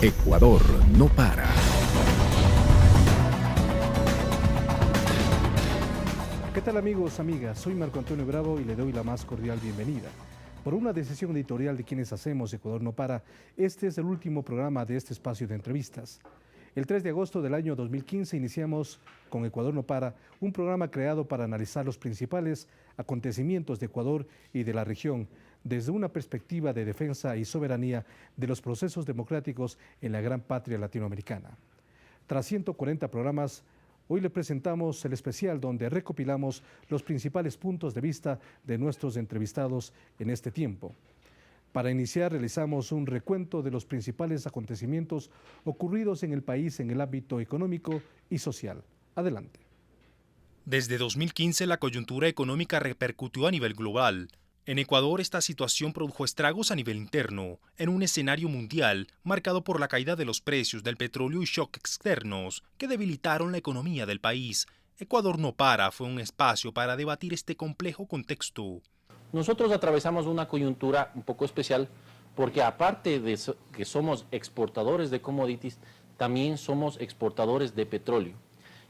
Ecuador no para. ¿Qué tal amigos, amigas? Soy Marco Antonio Bravo y le doy la más cordial bienvenida. Por una decisión editorial de quienes hacemos Ecuador no para, este es el último programa de este espacio de entrevistas. El 3 de agosto del año 2015 iniciamos con Ecuador no para, un programa creado para analizar los principales acontecimientos de Ecuador y de la región desde una perspectiva de defensa y soberanía de los procesos democráticos en la gran patria latinoamericana. Tras 140 programas, hoy le presentamos el especial donde recopilamos los principales puntos de vista de nuestros entrevistados en este tiempo. Para iniciar, realizamos un recuento de los principales acontecimientos ocurridos en el país en el ámbito económico y social. Adelante. Desde 2015, la coyuntura económica repercutió a nivel global. En Ecuador, esta situación produjo estragos a nivel interno, en un escenario mundial marcado por la caída de los precios del petróleo y shocks externos que debilitaron la economía del país. Ecuador no para fue un espacio para debatir este complejo contexto. Nosotros atravesamos una coyuntura un poco especial porque aparte de que somos exportadores de commodities, también somos exportadores de petróleo.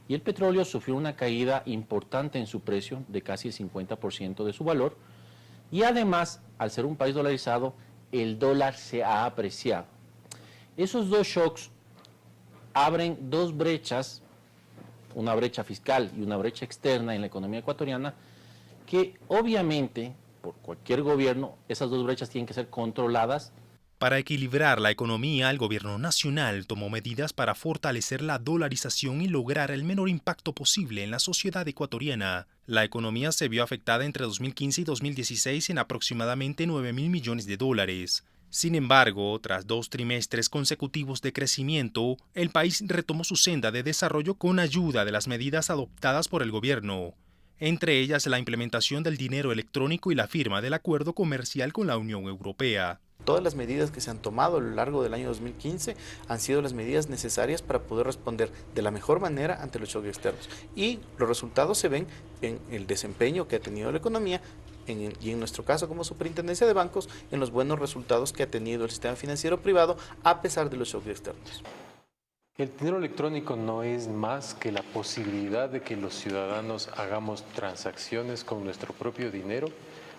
Y el petróleo sufrió una caída importante en su precio de casi el 50% de su valor. Y además, al ser un país dolarizado, el dólar se ha apreciado. Esos dos shocks abren dos brechas, una brecha fiscal y una brecha externa en la economía ecuatoriana, que obviamente, por cualquier gobierno, esas dos brechas tienen que ser controladas. Para equilibrar la economía, el gobierno nacional tomó medidas para fortalecer la dolarización y lograr el menor impacto posible en la sociedad ecuatoriana. La economía se vio afectada entre 2015 y 2016 en aproximadamente 9.000 millones de dólares. Sin embargo, tras 2 trimestres consecutivos de crecimiento, el país retomó su senda de desarrollo con ayuda de las medidas adoptadas por el gobierno, entre ellas la implementación del dinero electrónico y la firma del acuerdo comercial con la Unión Europea. Todas las medidas que se han tomado a lo largo del año 2015 han sido las medidas necesarias para poder responder de la mejor manera ante los shocks externos. Y los resultados se ven en el desempeño que ha tenido la economía y en nuestro caso como Superintendencia de Bancos, en los buenos resultados que ha tenido el sistema financiero privado a pesar de los shocks externos. El dinero electrónico no es más que la posibilidad de que los ciudadanos hagamos transacciones con nuestro propio dinero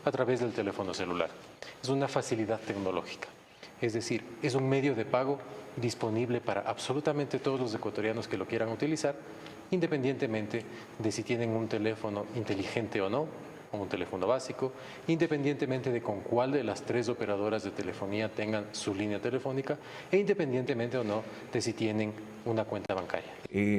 a través del teléfono celular. Es una facilidad tecnológica, es decir, es un medio de pago disponible para absolutamente todos los ecuatorianos que lo quieran utilizar, independientemente de si tienen un teléfono inteligente o no, o un teléfono básico, independientemente de con cuál de las 3 operadoras de telefonía tengan su línea telefónica e independientemente o no de si tienen una cuenta bancaria.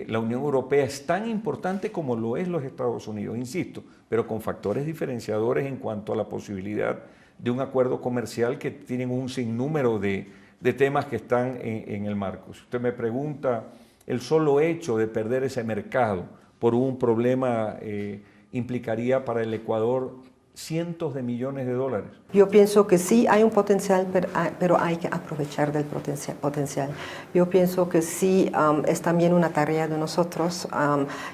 La Unión Europea es tan importante como lo es los Estados Unidos, insisto, pero con factores diferenciadores en cuanto a la posibilidad de un acuerdo comercial que tienen un sinnúmero de temas que están en el marco. Si usted me pregunta, el solo hecho de perder ese mercado por un problema implicaría para el Ecuador cientos de millones de dólares. Yo pienso que sí hay un potencial, pero hay que aprovechar del potencial. Yo pienso que sí es también una tarea de nosotros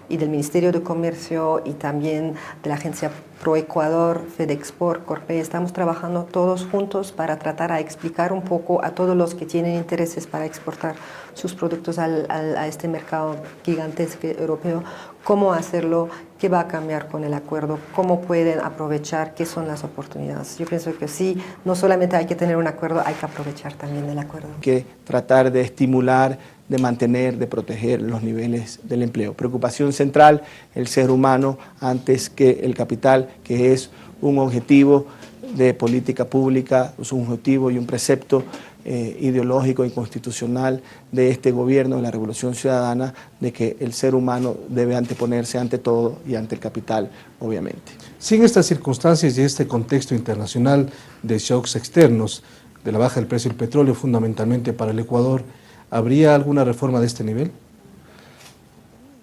y del Ministerio de Comercio y también de la Agencia ProEcuador, FedExport, Corpey. Estamos trabajando todos juntos para tratar a explicar un poco a todos los que tienen intereses para exportar sus productos a este mercado gigantesco europeo, cómo hacerlo, qué va a cambiar con el acuerdo, cómo pueden aprovechar, qué son las oportunidades. Yo pienso que sí, no solamente hay que tener un acuerdo, hay que aprovechar también el acuerdo. Que tratar de estimular, de mantener, de proteger los niveles del empleo. Preocupación central, el ser humano antes que el capital, que es un objetivo de política pública, es un objetivo y un precepto ideológico y constitucional de este gobierno, de la Revolución Ciudadana, de que el ser humano debe anteponerse ante todo y ante el capital, obviamente. Sin estas circunstancias y este contexto internacional de shocks externos, de la baja del precio del petróleo fundamentalmente para el Ecuador, ¿habría alguna reforma de este nivel?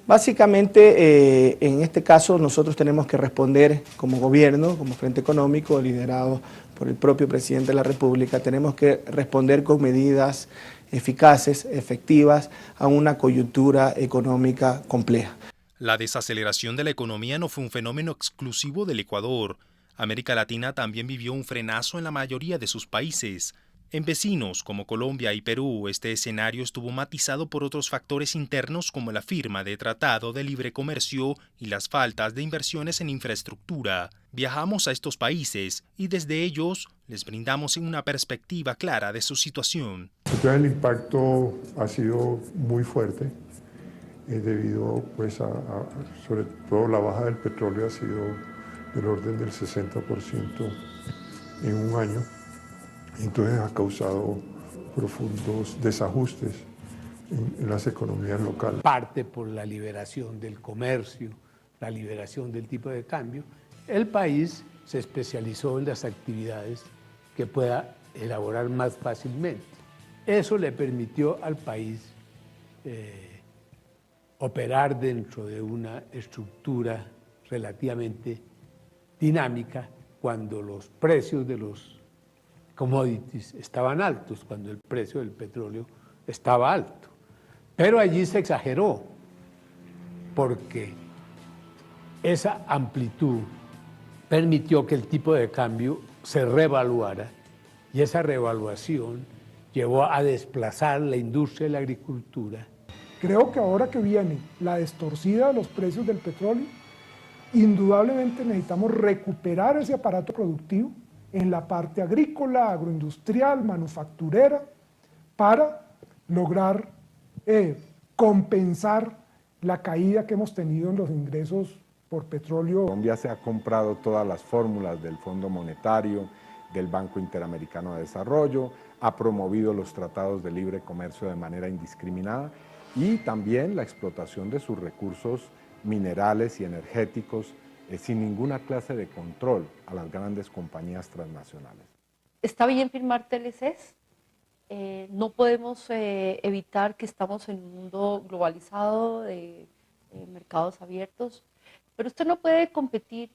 Básicamente, en este caso, nosotros tenemos que responder como gobierno, como Frente Económico, liderado por el propio presidente de la República, tenemos que responder con medidas eficaces, efectivas, a una coyuntura económica compleja. La desaceleración de la economía no fue un fenómeno exclusivo del Ecuador. América Latina también vivió un frenazo en la mayoría de sus países. En vecinos como Colombia y Perú, este escenario estuvo matizado por otros factores internos como la firma de Tratado de Libre Comercio y las faltas de inversiones en infraestructura. Viajamos a estos países y desde ellos les brindamos una perspectiva clara de su situación. El impacto ha sido muy fuerte debido pues, sobre todo la baja del petróleo ha sido del orden del 60% en un año. Entonces ha causado profundos desajustes en las economías locales. Parte por la liberación del comercio, la liberación del tipo de cambio, el país se especializó en las actividades que pueda elaborar más fácilmente. Eso le permitió al país operar dentro de una estructura relativamente dinámica cuando los precios de los commodities estaban altos, cuando el precio del petróleo estaba alto. Pero allí se exageró, porque esa amplitud permitió que el tipo de cambio se revaluara y esa revaluación llevó a desplazar la industria de la agricultura. Creo que ahora que viene la destorcida de los precios del petróleo, indudablemente necesitamos recuperar ese aparato productivo en la parte agrícola, agroindustrial, manufacturera, para lograr compensar la caída que hemos tenido en los ingresos por petróleo. Colombia se ha comprado todas las fórmulas del Fondo Monetario, del Banco Interamericano de Desarrollo, ha promovido los tratados de libre comercio de manera indiscriminada y también la explotación de sus recursos minerales y energéticos sin ninguna clase de control a las grandes compañías transnacionales. Está bien firmar TLCs, no podemos evitar que estamos en un mundo globalizado de mercados abiertos, pero usted no puede competir.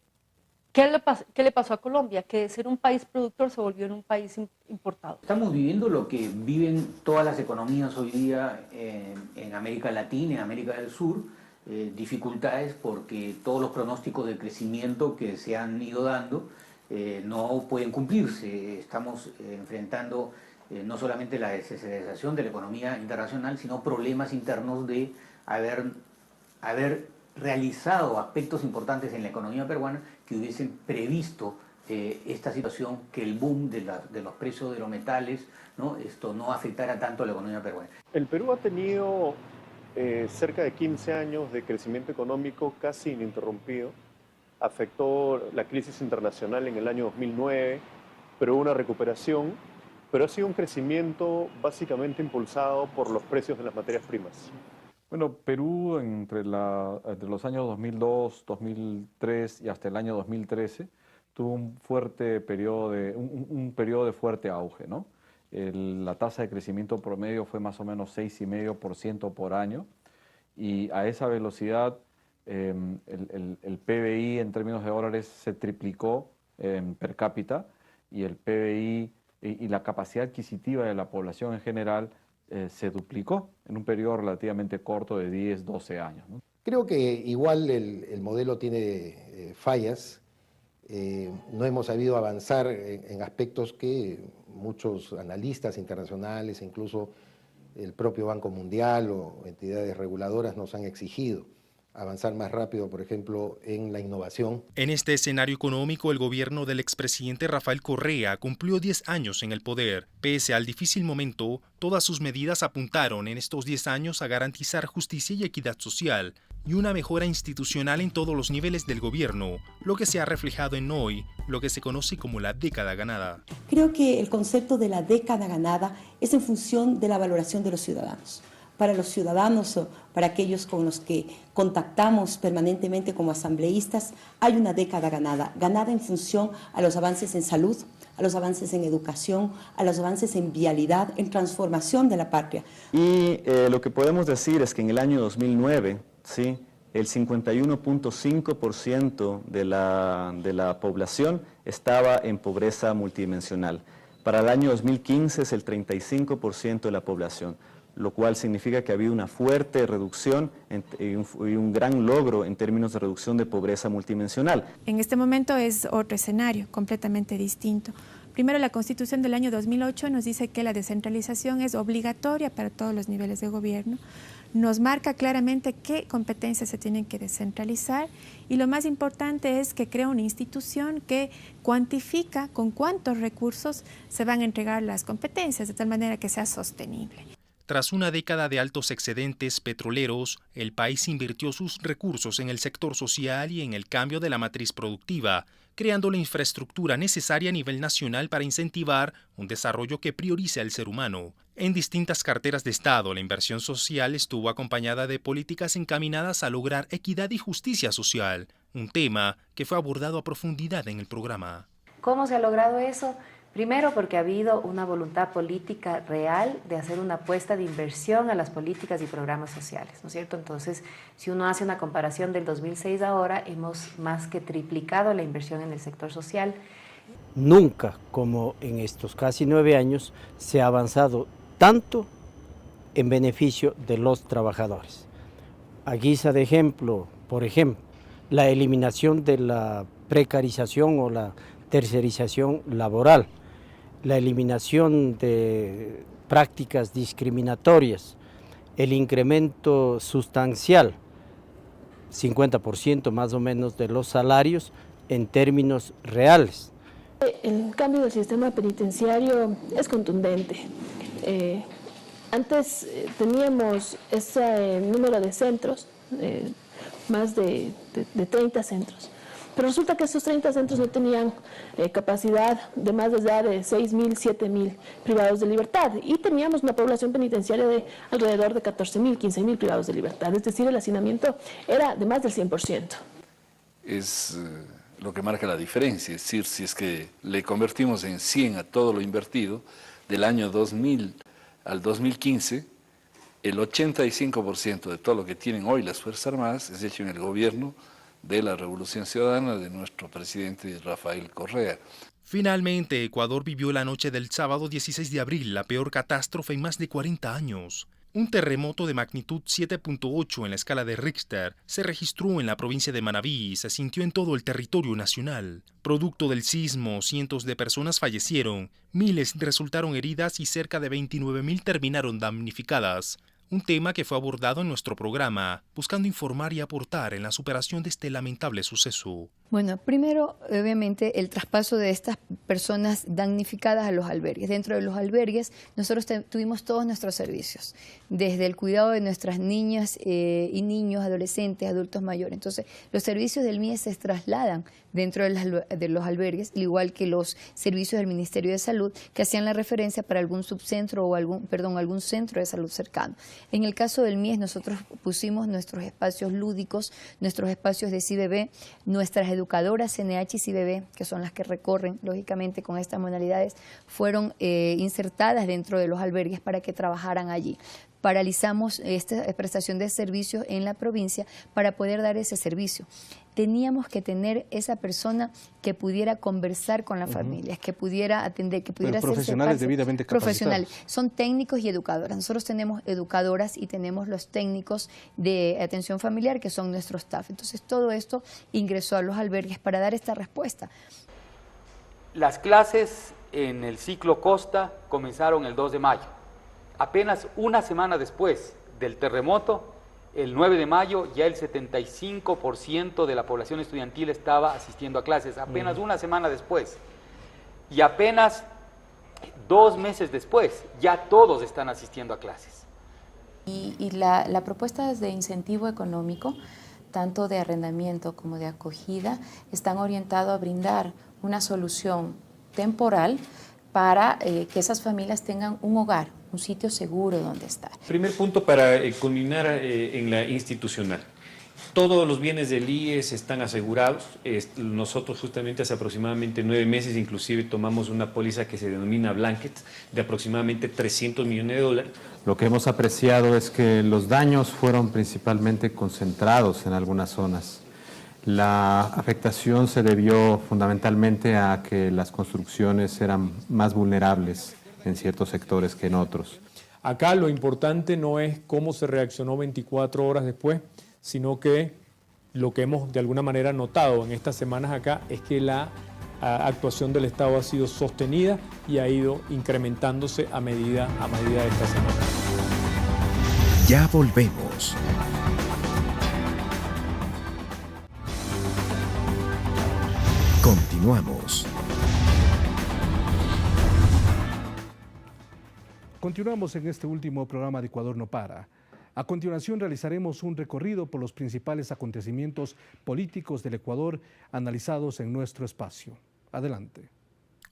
¿Qué le pasó a Colombia? Que de ser un país productor se volvió en un país importador. Estamos viviendo lo que viven todas las economías hoy día en América Latina, en América del Sur, dificultades porque todos los pronósticos de crecimiento que se han ido dando no pueden cumplirse. Estamos enfrentando no solamente la desaceleración de la economía internacional, sino problemas internos de haber realizado aspectos importantes en la economía peruana que hubiesen previsto esta situación, que el boom de los precios de los metales, ¿no? Esto no afectara tanto a la economía peruana. El Perú ha tenido cerca de 15 años de crecimiento económico casi ininterrumpido. Afectó la crisis internacional en el año 2009, pero hubo una recuperación, pero ha sido un crecimiento básicamente impulsado por los precios de las materias primas. Bueno, Perú entre los años 2002, 2003 y hasta el año 2013 tuvo un periodo de fuerte auge, ¿no? La tasa de crecimiento promedio fue más o menos 6,5% por año y a esa velocidad el PBI en términos de dólares se triplicó per cápita y el PBI y la capacidad adquisitiva de la población en general se duplicó en un periodo relativamente corto de 10, 12 años, ¿no? Creo que igual el modelo tiene fallas. No hemos sabido avanzar en aspectos que muchos analistas internacionales, incluso el propio Banco Mundial o entidades reguladoras nos han exigido. Avanzar más rápido, por ejemplo, en la innovación. En este escenario económico, el gobierno del expresidente Rafael Correa cumplió 10 años en el poder. Pese al difícil momento, todas sus medidas apuntaron en estos 10 años a garantizar justicia y equidad social y una mejora institucional en todos los niveles del gobierno, lo que se ha reflejado en hoy, lo que se conoce como la década ganada. Creo que el concepto de la década ganada es en función de la valoración de los ciudadanos. Para los ciudadanos, para aquellos con los que contactamos permanentemente como asambleístas, hay una década ganada en función a los avances en salud, a los avances en educación, a los avances en vialidad, en transformación de la patria. Y lo que podemos decir es que en el año 2009, ¿sí?, el 51.5% de la población estaba en pobreza multidimensional. Para el año 2015 es el 35% de la población, lo cual significa que ha habido una fuerte reducción y un gran logro en términos de reducción de pobreza multidimensional. En este momento es otro escenario completamente distinto. Primero, la Constitución del año 2008 nos dice que la descentralización es obligatoria para todos los niveles de gobierno. Nos marca claramente qué competencias se tienen que descentralizar y lo más importante es que crea una institución que cuantifica con cuántos recursos se van a entregar las competencias de tal manera que sea sostenible. Tras una década de altos excedentes petroleros, el país invirtió sus recursos en el sector social y en el cambio de la matriz productiva, creando la infraestructura necesaria a nivel nacional para incentivar un desarrollo que priorice al ser humano. En distintas carteras de Estado, la inversión social estuvo acompañada de políticas encaminadas a lograr equidad y justicia social, un tema que fue abordado a profundidad en el programa. ¿Cómo se ha logrado eso? Primero, porque ha habido una voluntad política real de hacer una apuesta de inversión a las políticas y programas sociales, ¿no es cierto? Entonces, si uno hace una comparación del 2006 a ahora, hemos más que triplicado la inversión en el sector social. Nunca, como en estos casi 9 años, se ha avanzado tanto en beneficio de los trabajadores. A guisa de ejemplo, por ejemplo, la eliminación de la precarización o la tercerización laboral, la eliminación de prácticas discriminatorias, el incremento sustancial, 50% más o menos de los salarios en términos reales. El cambio del sistema penitenciario es contundente. Antes teníamos ese número de centros, más de 30 centros. Pero resulta que esos 30 centros no tenían capacidad de más de 6.000, 7.000 privados de libertad y teníamos una población penitenciaria de alrededor de 14.000, 15.000 privados de libertad, es decir, el hacinamiento era de más del 100%. Es lo que marca la diferencia, es decir, si es que le convertimos en 100 a todo lo invertido, del año 2000 al 2015, el 85% de todo lo que tienen hoy las Fuerzas Armadas es hecho en el gobierno de la Revolución Ciudadana de nuestro presidente Rafael Correa. Finalmente, Ecuador vivió la noche del sábado 16 de abril la peor catástrofe en más de 40 años. Un terremoto de magnitud 7.8 en la escala de Richter se registró en la provincia de Manabí y se sintió en todo el territorio nacional. Producto del sismo, cientos de personas fallecieron, miles resultaron heridas y cerca de 29.000 terminaron damnificadas. Un tema que fue abordado en nuestro programa, buscando informar y aportar en la superación de este lamentable suceso. Bueno, primero, obviamente, el traspaso de estas personas damnificadas a los albergues. Dentro de los albergues, nosotros tuvimos todos nuestros servicios, desde el cuidado de nuestras niñas y niños, adolescentes, adultos mayores. Entonces, los servicios del MIE se trasladan dentro de los albergues, al igual que los servicios del Ministerio de Salud, que hacían la referencia para algún subcentro o algún centro de salud cercano. En el caso del MIES, nosotros pusimos nuestros espacios lúdicos, nuestros espacios de CIBB, nuestras educadoras CNH y CIBB, que son las que recorren, lógicamente, con estas modalidades, fueron insertadas dentro de los albergues para que trabajaran allí. Paralizamos esta prestación de servicios en la provincia para poder dar ese servicio. Teníamos que tener esa persona que pudiera conversar con las familias, que pudiera atender, que pudiera ser profesionales debidamente capacitados. Profesionales, son técnicos y educadoras. Nosotros tenemos educadoras y tenemos los técnicos de atención familiar que son nuestro staff. Entonces todo esto ingresó a los albergues para dar esta respuesta. Las clases en el ciclo Costa comenzaron el 2 de mayo. Apenas una semana después del terremoto, el 9 de mayo, ya el 75% de la población estudiantil estaba asistiendo a clases, apenas una semana después. Y apenas 2 meses después, ya todos están asistiendo a clases. Y la propuesta de incentivo económico, tanto de arrendamiento como de acogida, están orientados a brindar una solución temporal para que esas familias tengan un hogar, un sitio seguro donde estar. Primer punto para culminar en la institucional. Todos los bienes del IES están asegurados. Nosotros justamente hace aproximadamente 9 meses inclusive tomamos una póliza que se denomina Blanket de aproximadamente $300 millones. Lo que hemos apreciado es que los daños fueron principalmente concentrados en algunas zonas. La afectación se debió fundamentalmente a que las construcciones eran más vulnerables en ciertos sectores que en otros. Acá lo importante no es cómo se reaccionó 24 horas después, sino que lo que hemos de alguna manera notado en estas semanas acá es que la actuación del Estado ha sido sostenida y ha ido incrementándose a medida de esta semana. Ya volvemos. Continuamos. Continuamos en este último programa de Ecuador no para. A continuación realizaremos un recorrido por los principales acontecimientos políticos del Ecuador analizados en nuestro espacio. Adelante.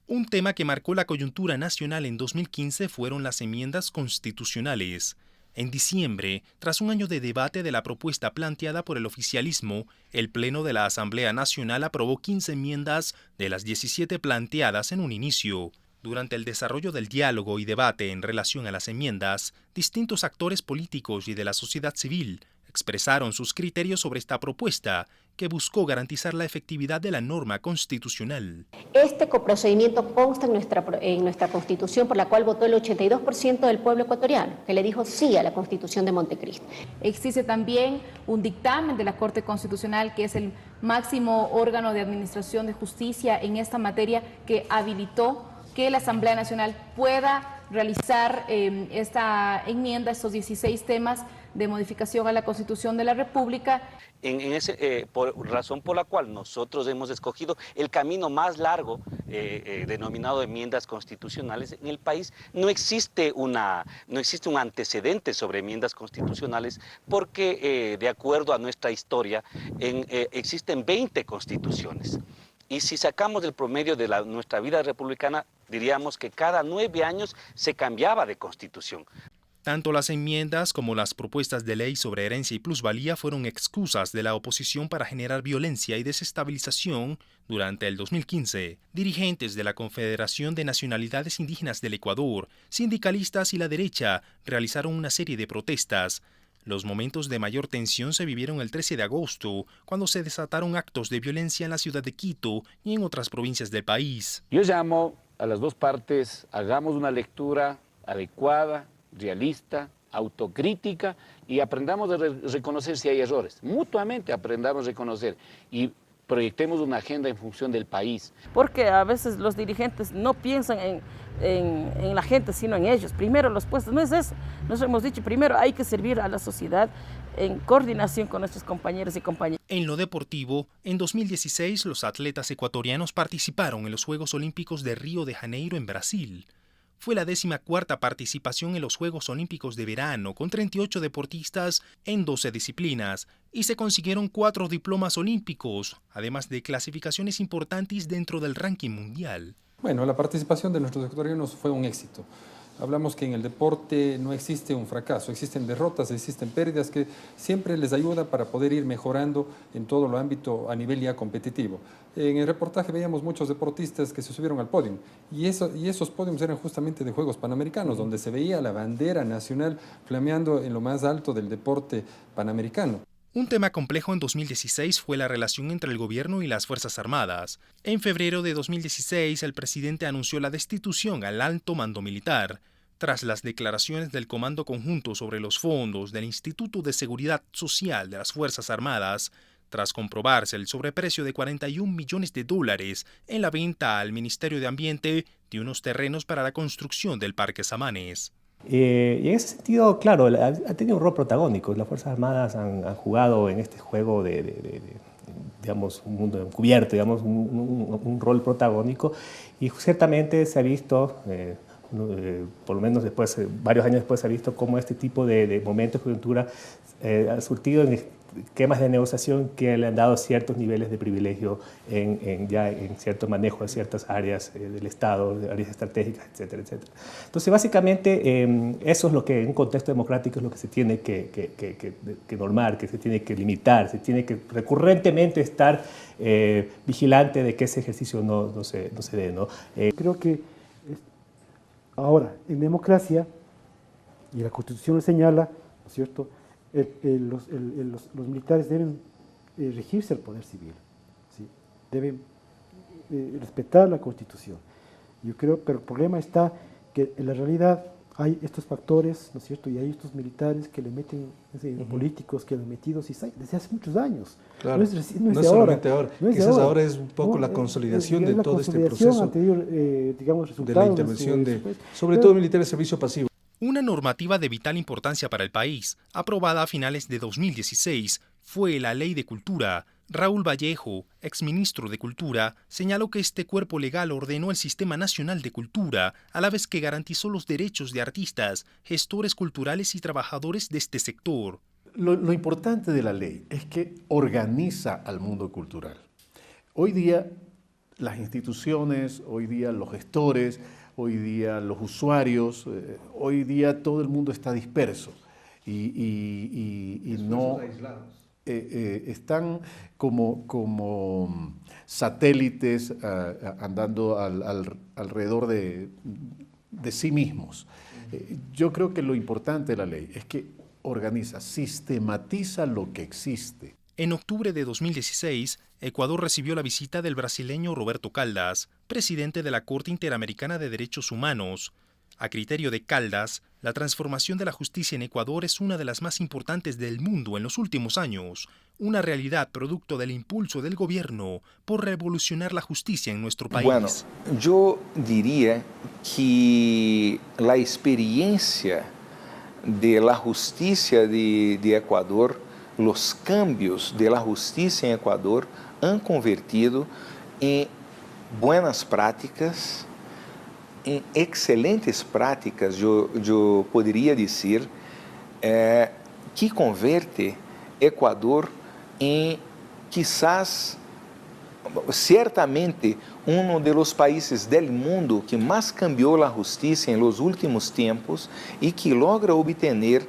Un tema que marcó la coyuntura nacional en 2015 fueron las enmiendas constitucionales. En diciembre, tras un año de debate de la propuesta planteada por el oficialismo, el Pleno de la Asamblea Nacional aprobó 15 enmiendas de las 17 planteadas en un inicio. Durante el desarrollo del diálogo y debate en relación a las enmiendas, distintos actores políticos y de la sociedad civil expresaron sus criterios sobre esta propuesta, que buscó garantizar la efectividad de la norma constitucional. Este coprocedimiento consta en nuestra Constitución, por la cual votó el 82% del pueblo ecuatoriano, que le dijo sí a la Constitución de Montecristo. Existe también un dictamen de la Corte Constitucional, que es el máximo órgano de administración de justicia en esta materia, que habilitó que la Asamblea Nacional pueda realizar esta enmienda, estos 16 temas de modificación a la Constitución de la República. Razón por la cual nosotros hemos escogido el camino más largo, denominado enmiendas constitucionales. En el país no existe un antecedente sobre enmiendas constitucionales porque, de acuerdo a nuestra historia, existen 20 constituciones. Y si sacamos el promedio de nuestra vida republicana, diríamos que cada 9 años se cambiaba de constitución. Tanto las enmiendas como las propuestas de ley sobre herencia y plusvalía fueron excusas de la oposición para generar violencia y desestabilización durante el 2015. Dirigentes de la Confederación de Nacionalidades Indígenas del Ecuador, sindicalistas y la derecha realizaron una serie de protestas. Los momentos de mayor tensión se vivieron el 13 de agosto, cuando se desataron actos de violencia en la ciudad de Quito y en otras provincias del país. Yo llamo a las dos partes, hagamos una lectura adecuada, realista, autocrítica y aprendamos a reconocer si hay errores. Mutuamente aprendamos a reconocer y proyectemos una agenda en función del país. Porque a veces los dirigentes no piensan en la gente, sino en ellos. Primero los puestos, no es eso. Nos hemos dicho, primero hay que servir a la sociedad en coordinación con nuestros compañeros y compañeras. En lo deportivo, en 2016 los atletas ecuatorianos participaron en los Juegos Olímpicos de Río de Janeiro en Brasil. Fue la 14ª participación en los Juegos Olímpicos de Verano, con 38 deportistas en 12 disciplinas, y se consiguieron 4 diplomas olímpicos, además de clasificaciones importantes dentro del ranking mundial. Bueno, la participación de nuestros ecuatorianos fue un éxito. Hablamos que en el deporte no existe un fracaso, existen derrotas, existen pérdidas que siempre les ayuda para poder ir mejorando en todo el ámbito a nivel ya competitivo. En el reportaje veíamos muchos deportistas que se subieron al podio y esos podios eran justamente de Juegos Panamericanos, donde se veía la bandera nacional flameando en lo más alto del deporte panamericano. Un tema complejo en 2016 fue la relación entre el gobierno y las Fuerzas Armadas. En febrero de 2016, el presidente anunció la destitución al alto mando militar, tras las declaraciones del Comando Conjunto sobre los fondos del Instituto de Seguridad Social de las Fuerzas Armadas, tras comprobarse el sobreprecio de $41 millones en la venta al Ministerio de Ambiente de unos terrenos para la construcción del Parque Samanes. Y en ese sentido, claro, ha tenido un rol protagónico. Las Fuerzas Armadas han jugado en este juego digamos, un mundo encubierto, digamos, un rol protagónico, y ciertamente se ha visto, por lo menos después, varios años después, se ha visto cómo este tipo de momentos de coyuntura ha surtido en esquemas de negociación que le han dado ciertos niveles de privilegio en cierto manejo de ciertas áreas del Estado, de áreas estratégicas, etcétera, etcétera. Entonces, básicamente, eso es lo que en un contexto democrático es lo que se tiene que normar, que se tiene que limitar, se tiene que recurrentemente estar vigilante de que ese ejercicio no se dé, ¿no? Creo que ahora, en democracia, y la Constitución lo señala, ¿no es cierto?, los militares deben regirse al poder civil, ¿sí? Deben respetar la Constitución. Yo creo, pero el problema está que en la realidad hay estos factores, ¿no es cierto? Y hay estos militares que le meten, políticos que le han metido desde hace muchos años. Claro. No es solamente ahora. No es Quizás ahora. ahora es un poco la consolidación de todo este proceso de la intervención sobre todo militares de servicio pasivo. Una normativa de vital importancia para el país, aprobada a finales de 2016, fue la Ley de Cultura. Raúl Vallejo, exministro de Cultura, señaló que este cuerpo legal ordenó el Sistema Nacional de Cultura, a la vez que garantizó los derechos de artistas, gestores culturales y trabajadores de este sector. Lo importante de la ley es que organiza al mundo cultural. Hoy día las instituciones, hoy día los gestores, hoy día los usuarios, hoy día todo el mundo está disperso y no están como satélites andando alrededor de sí mismos. Yo creo que lo importante de la ley es que organiza, sistematiza lo que existe. En octubre de 2016, Ecuador recibió la visita del brasileño Roberto Caldas, presidente de la Corte Interamericana de Derechos Humanos. A criterio de Caldas, la transformación de la justicia en Ecuador es una de las más importantes del mundo en los últimos años, una realidad producto del impulso del gobierno por revolucionar la justicia en nuestro país. Bueno, yo diría que la experiencia de la justicia de Ecuador, los cambios de la justicia en Ecuador han convertido en buenas prácticas, en excelentes prácticas, yo podría decir, que convierte Ecuador en quizás, ciertamente, uno de los países del mundo que más cambió la justicia en los últimos tiempos y que logra obtener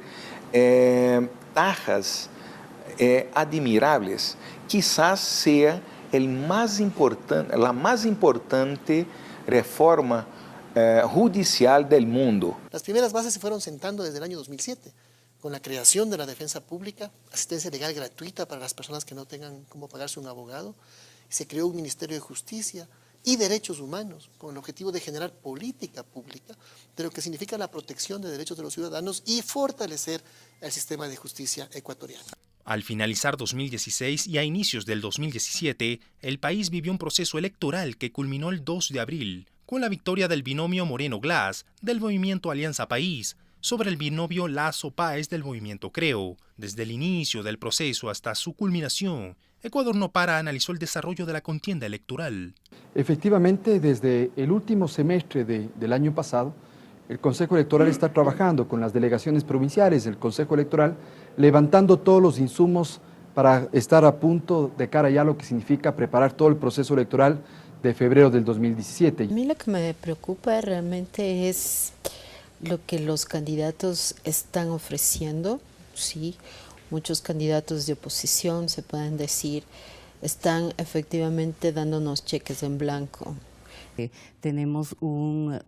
tajas admirables. Quizás sea la más importante reforma judicial del mundo. Las primeras bases se fueron sentando desde el año 2007, con la creación de la defensa pública, asistencia legal gratuita para las personas que no tengan cómo pagarse un abogado. Se creó un Ministerio de Justicia y Derechos Humanos, con el objetivo de generar política pública de lo que significa la protección de derechos de los ciudadanos y fortalecer el sistema de justicia ecuatoriano. Al finalizar 2016 y a inicios del 2017, el país vivió un proceso electoral que culminó el 2 de abril, con la victoria del binomio Moreno-Glass del movimiento Alianza País sobre el binomio Lasso-Páez del movimiento Creo. Desde el inicio del proceso hasta su culminación, Ecuador No Para analizó el desarrollo de la contienda electoral. Efectivamente, desde el último semestre del año pasado, el Consejo Electoral está trabajando con las delegaciones provinciales del Consejo Electoral, levantando todos los insumos para estar a punto de cara ya a lo que significa preparar todo el proceso electoral de febrero del 2017. A mí lo que me preocupa realmente es lo que los candidatos están ofreciendo. Sí, muchos candidatos de oposición, se pueden decir, están efectivamente dándonos cheques en blanco. Tenemos un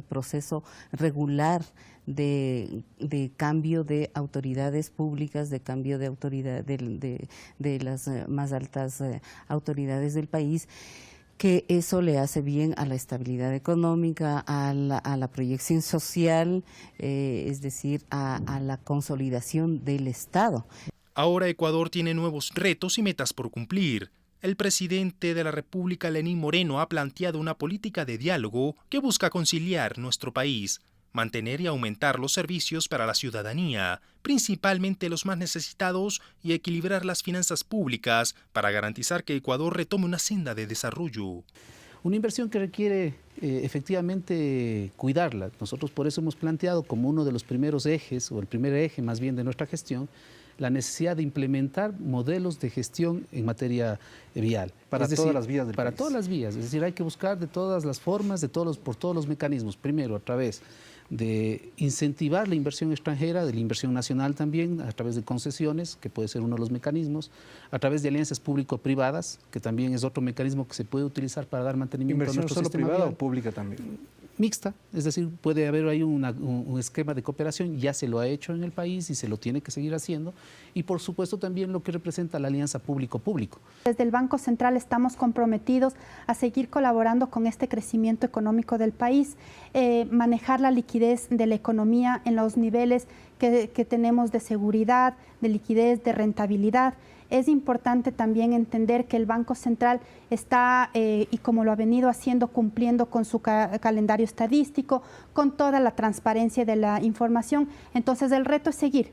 proceso regular de cambio de autoridades públicas, de cambio de autoridad de las más altas autoridades del país, que eso le hace bien a la estabilidad económica, a la proyección social, es decir, a la consolidación del Estado. Ahora Ecuador tiene nuevos retos y metas por cumplir. El presidente de la República, Lenín Moreno, ha planteado una política de diálogo que busca conciliar nuestro país, mantener y aumentar los servicios para la ciudadanía, principalmente los más necesitados, y equilibrar las finanzas públicas para garantizar que Ecuador retome una senda de desarrollo. Una inversión que requiere efectivamente cuidarla. Nosotros por eso hemos planteado como uno de los primeros ejes, o el primer eje más bien de nuestra gestión, la necesidad de implementar modelos de gestión en materia vial. Para todas las vías del Para país. todas las vías, es decir, hay que buscar de todas las formas, por todos los mecanismos. Primero, a través de incentivar la inversión extranjera, de la inversión nacional también, a través de concesiones, que puede ser uno de los mecanismos, a través de alianzas público-privadas, que también es otro mecanismo que se puede utilizar para dar mantenimiento a nuestro sistema ¿Inversión solo privada vial. o pública también? mixta, es decir, puede haber ahí un esquema de cooperación, ya se lo ha hecho en el país y se lo tiene que seguir haciendo, y por supuesto también lo que representa la alianza público-público. Desde el Banco Central estamos comprometidos a seguir colaborando con este crecimiento económico del país, manejar la liquidez de la economía en los niveles que tenemos de seguridad, de liquidez, de rentabilidad. Es importante también entender que el Banco Central está, y como lo ha venido haciendo, cumpliendo con su calendario estadístico, con toda la transparencia de la información. Entonces el reto es seguir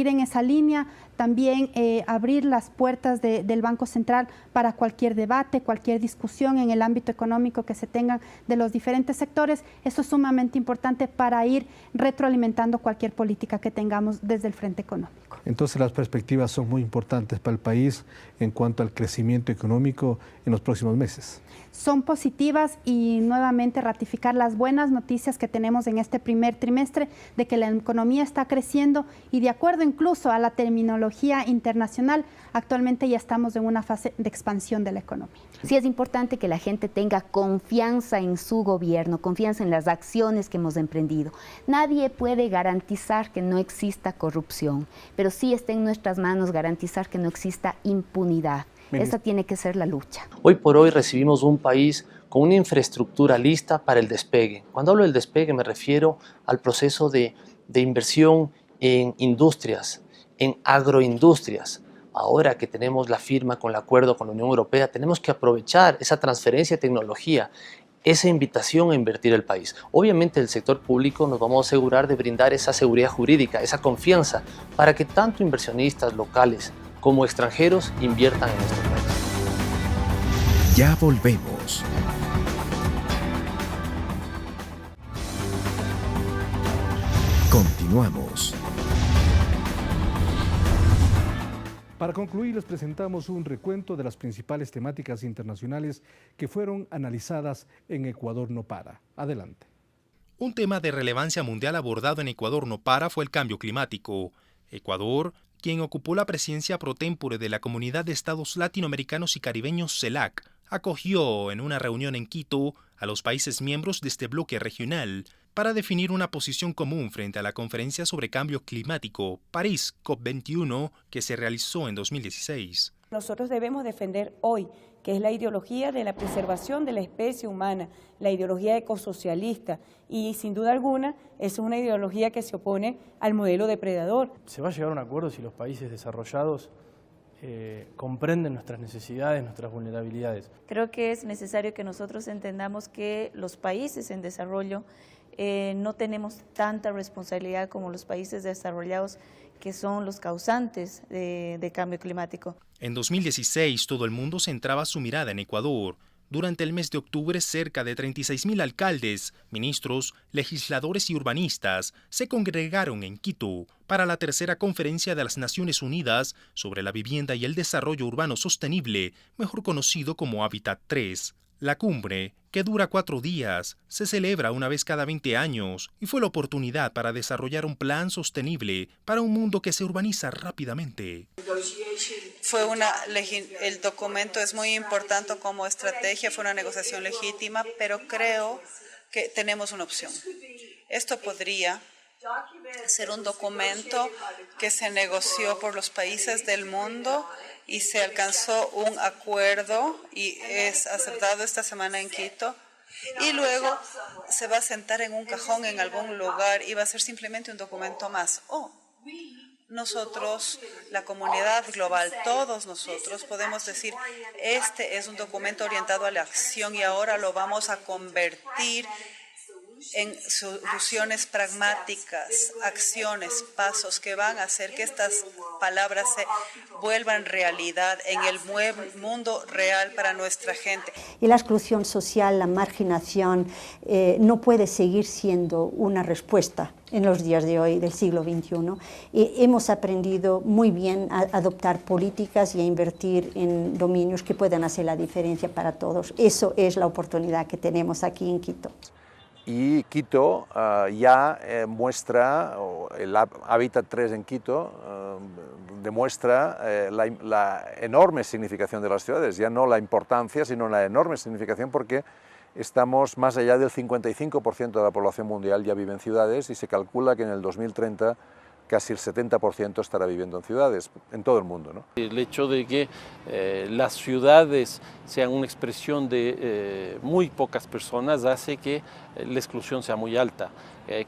en esa línea, también abrir las puertas del Banco Central para cualquier debate, cualquier discusión en el ámbito económico que se tengan de los diferentes sectores. Eso es sumamente importante para ir retroalimentando cualquier política que tengamos desde el frente económico. Entonces las perspectivas son muy importantes para el país en cuanto al crecimiento económico en los próximos meses. Son positivas y nuevamente ratificar las buenas noticias que tenemos en este primer trimestre de que la economía está creciendo y de acuerdo incluso a la terminología internacional, actualmente ya estamos en una fase de expansión de la economía. Sí es importante que la gente tenga confianza en su gobierno, confianza en las acciones que hemos emprendido. Nadie puede garantizar que no exista corrupción, pero sí está en nuestras manos garantizar que no exista impunidad. Esa tiene que ser la lucha. Hoy por hoy recibimos un país con una infraestructura lista para el despegue. Cuando hablo del despegue me refiero al proceso de inversión en industrias, en agroindustrias. Ahora que tenemos la firma con el acuerdo con la Unión Europea, tenemos que aprovechar esa transferencia de tecnología, esa invitación a invertir el país. Obviamente el sector público nos vamos a asegurar de brindar esa seguridad jurídica, esa confianza, para que tanto inversionistas locales como extranjeros inviertan en nuestro país. Ya volvemos. Continuamos. Para concluir, les presentamos un recuento de las principales temáticas internacionales que fueron analizadas en Ecuador No Para. Adelante. Un tema de relevancia mundial abordado en Ecuador No Para fue el cambio climático. Ecuador, quien ocupó la presidencia pro tempore de la Comunidad de Estados Latinoamericanos y Caribeños CELAC, acogió en una reunión en Quito a los países miembros de este bloque regional para definir una posición común frente a la Conferencia sobre Cambio Climático, París COP21, que se realizó en 2016. Nosotros debemos defender hoy, que es la ideología de la preservación de la especie humana, la ideología ecosocialista, y sin duda alguna es una ideología que se opone al modelo depredador. Se va a llegar a un acuerdo si los países desarrollados comprenden nuestras necesidades, nuestras vulnerabilidades. Creo que es necesario que nosotros entendamos que los países en desarrollo no tenemos tanta responsabilidad como los países desarrollados, que son los causantes de cambio climático. En 2016, todo el mundo centraba su mirada en Ecuador. Durante el mes de octubre, cerca de 36.000 alcaldes, ministros, legisladores y urbanistas se congregaron en Quito para la tercera conferencia de las Naciones Unidas sobre la vivienda y el desarrollo urbano sostenible, mejor conocido como Hábitat 3. La cumbre, que dura 4 días, se celebra una vez cada 20 años y fue la oportunidad para desarrollar un plan sostenible para un mundo que se urbaniza rápidamente. El documento es muy importante como estrategia, fue una negociación legítima, pero creo que tenemos una opción. Esto podría ser un documento que se negoció por los países del mundo y se alcanzó un acuerdo y es aceptado esta semana en Quito, y luego se va a sentar en un cajón en algún lugar y va a ser simplemente un documento más. Nosotros, la comunidad global, todos nosotros podemos decir, este es un documento orientado a la acción y ahora lo vamos a convertir en soluciones pragmáticas, acciones, pasos que van a hacer que estas palabras se vuelvan realidad en el mundo real para nuestra gente. Y la exclusión social, la marginación, no puede seguir siendo una respuesta en los días de hoy, del siglo XXI. Hemos aprendido muy bien a adoptar políticas y a invertir en dominios que puedan hacer la diferencia para todos. Eso es la oportunidad que tenemos aquí en Quito. Y Quito ya muestra, el Hábitat 3 en Quito demuestra la enorme significación de las ciudades, ya no la importancia, sino la enorme significación, porque estamos más allá del 55% de la población mundial ya vive en ciudades y se calcula que en el 2030 casi el 70% estará viviendo en ciudades, en todo el mundo, ¿no? El hecho de que las ciudades sean una expresión de muy pocas personas hace que la exclusión sea muy alta.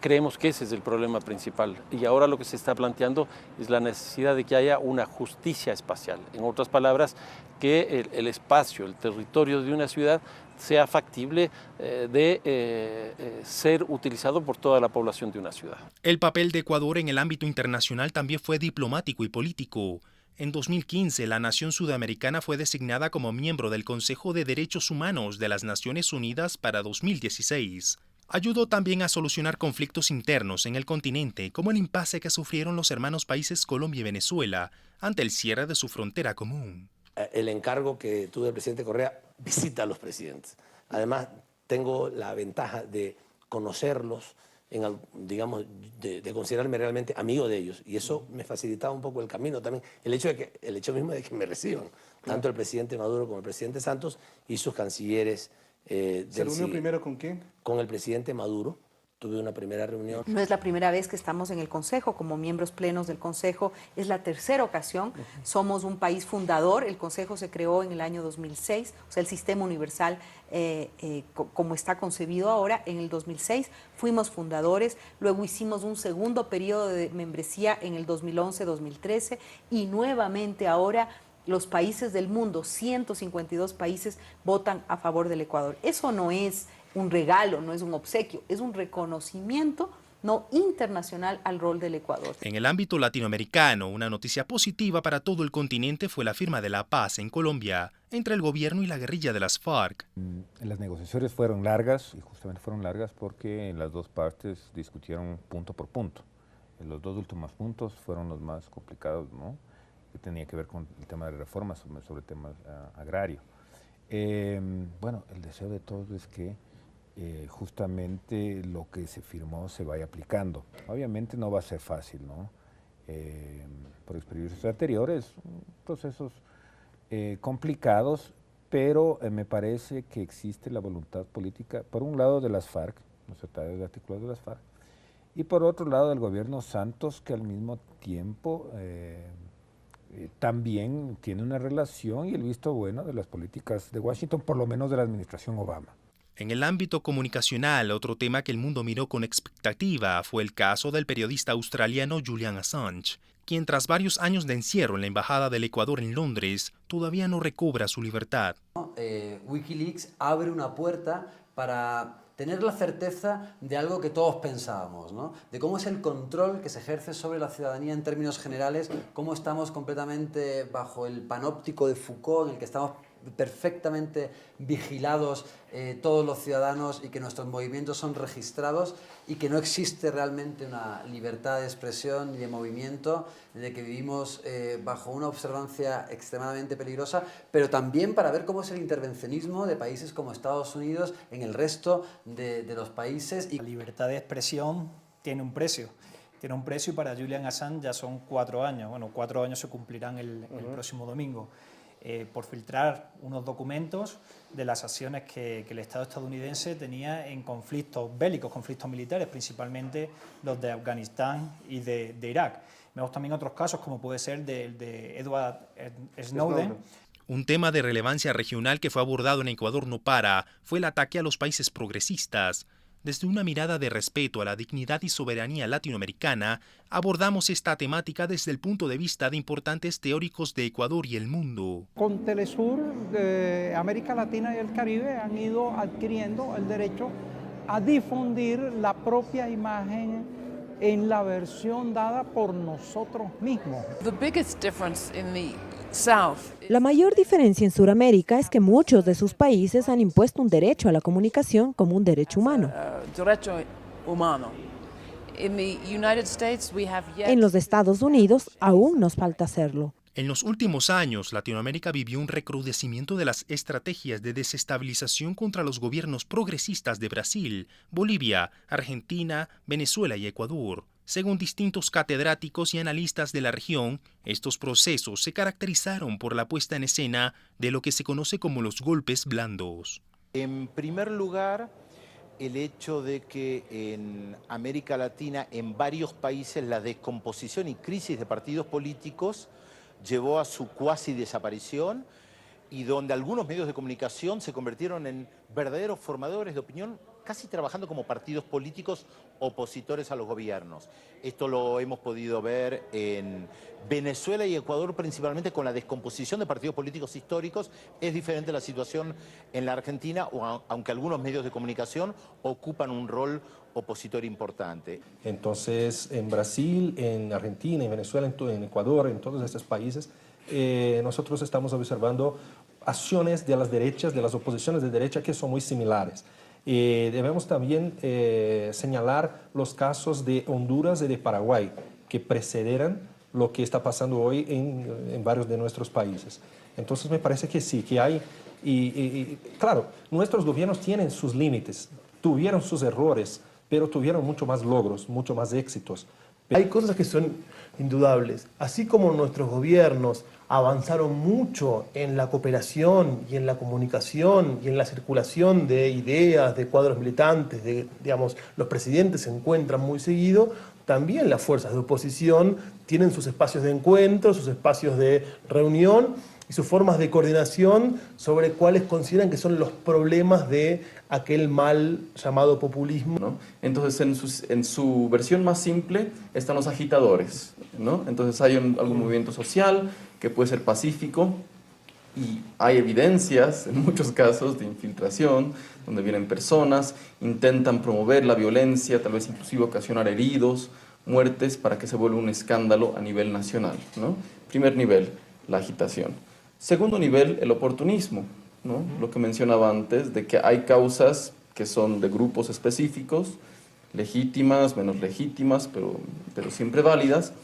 Creemos que ese es el problema principal y ahora lo que se está planteando es la necesidad de que haya una justicia espacial. En otras palabras, que el espacio, el territorio de una ciudad sea factible de ser utilizado por toda la población de una ciudad. El papel de Ecuador en el ámbito internacional también fue diplomático y político. En 2015, la nación sudamericana fue designada como miembro del Consejo de Derechos Humanos de las Naciones Unidas para 2016. Ayudó también a solucionar conflictos internos en el continente, como el impasse que sufrieron los hermanos países Colombia y Venezuela ante el cierre de su frontera común. El encargo que tuve del presidente Correa, visita a los presidentes. Además, tengo la ventaja de conocerlos, digamos, de considerarme realmente amigo de ellos. Y eso me facilitaba un poco el camino también. El hecho mismo de que me reciban, tanto el presidente Maduro como el presidente Santos y sus cancilleres. ¿Se reunió primero con quién? Con el presidente Maduro. Tuve una primera reunión. No es la primera vez que estamos en el Consejo como miembros plenos del Consejo, es la tercera ocasión. Somos un país fundador, el Consejo se creó en el año 2006, o sea, el sistema universal como está concebido ahora, en el 2006 fuimos fundadores, luego hicimos un segundo periodo de membresía en el 2011-2013 y nuevamente ahora los países del mundo, 152 países, votan a favor del Ecuador. Eso no es un regalo, no es un obsequio, es un reconocimiento no internacional al rol del Ecuador. En el ámbito latinoamericano, una noticia positiva para todo el continente fue la firma de la paz en Colombia entre el gobierno y la guerrilla de las FARC. Las negociaciones fueron largas, y justamente fueron largas porque las dos partes discutieron punto por punto. Los dos últimos puntos fueron los más complicados, ¿no? Que tenía que ver con el tema de reformas, sobre temas agrarios. Bueno, el deseo de todos es que justamente lo que se firmó se vaya aplicando. Obviamente no va a ser fácil, ¿no? Por experiencias anteriores, procesos complicados, pero me parece que existe la voluntad política, por un lado de las FARC, los secretarios de articulados de las FARC, y por otro lado del gobierno Santos, que al mismo tiempo también tiene una relación y el visto bueno de las políticas de Washington, por lo menos de la administración Obama. En el ámbito comunicacional, otro tema que el mundo miró con expectativa fue el caso del periodista australiano Julian Assange, quien tras varios años de encierro en la Embajada del Ecuador en Londres, todavía no recobra su libertad. Wikileaks abre una puerta para tener la certeza de algo que todos pensábamos, ¿no? De cómo es el control que se ejerce sobre la ciudadanía en términos generales, cómo estamos completamente bajo el panóptico de Foucault, en el que estamos perfectamente vigilados todos los ciudadanos y que nuestros movimientos son registrados y que no existe realmente una libertad de expresión y de movimiento, de que vivimos bajo una observancia extremadamente peligrosa, pero también para ver cómo es el intervencionismo de países como Estados Unidos en el resto de los países. La libertad de expresión tiene un precio. Tiene un precio y para Julian Assange ya son 4 años. Bueno, 4 años se cumplirán el próximo domingo. Por filtrar unos documentos de las acciones que el Estado estadounidense tenía en conflictos bélicos, conflictos militares, principalmente los de Afganistán y de Irak. Vemos también otros casos, como puede ser de Edward Snowden. Un tema de relevancia regional que fue abordado en Ecuador no para fue el ataque a los países progresistas. Desde una mirada de respeto a la dignidad y soberanía latinoamericana, abordamos esta temática desde el punto de vista de importantes teóricos de Ecuador y el mundo. Con Telesur, de América Latina y el Caribe han ido adquiriendo el derecho a difundir la propia imagen en la versión dada por nosotros mismos. La mayor diferencia en Sudamérica es que muchos de sus países han impuesto un derecho a la comunicación como un derecho humano. En los Estados Unidos aún nos falta hacerlo. En los últimos años, Latinoamérica vivió un recrudecimiento de las estrategias de desestabilización contra los gobiernos progresistas de Brasil, Bolivia, Argentina, Venezuela y Ecuador. Según distintos catedráticos y analistas de la región, estos procesos se caracterizaron por la puesta en escena de lo que se conoce como los golpes blandos. En primer lugar, el hecho de que en América Latina, en varios países, la descomposición y crisis de partidos políticos llevó a su cuasi desaparición y donde algunos medios de comunicación se convirtieron en verdaderos formadores de opinión, casi trabajando como partidos políticos opositores a los gobiernos. Esto lo hemos podido ver en Venezuela y Ecuador, principalmente con la descomposición de partidos políticos históricos. Es diferente la situación en la Argentina, aunque algunos medios de comunicación ocupan un rol opositor importante. Entonces, en Brasil, en Argentina, en Venezuela, en Ecuador, en todos estos países, nosotros estamos observando acciones de las derechas, de las oposiciones de derecha que son muy similares. Debemos también señalar los casos de Honduras y de Paraguay, que precederan lo que está pasando hoy en varios de nuestros países. Entonces me parece que sí, que hay, claro, nuestros gobiernos tienen sus límites, tuvieron sus errores, pero tuvieron mucho más logros, mucho más éxitos. Hay cosas que son indudables. Así como nuestros gobiernos avanzaron mucho en la cooperación y en la comunicación y en la circulación de ideas, de cuadros militantes, digamos, los presidentes se encuentran muy seguido, también las fuerzas de oposición tienen sus espacios de encuentro, sus espacios de reunión y sus formas de coordinación sobre cuáles consideran que son los problemas de aquel mal llamado populismo, ¿no? Entonces, en su versión más simple están los agitadores, ¿no? Entonces hay algún movimiento social que puede ser pacífico y hay evidencias, en muchos casos, de infiltración, donde vienen personas, intentan promover la violencia, tal vez inclusive ocasionar heridos, muertes, para que se vuelva un escándalo a nivel nacional, ¿no? Primer nivel, la agitación. Segundo nivel, el oportunismo, ¿no? Lo que mencionaba antes, de que hay causas que son de grupos específicos, legítimas, menos legítimas, pero siempre válidas,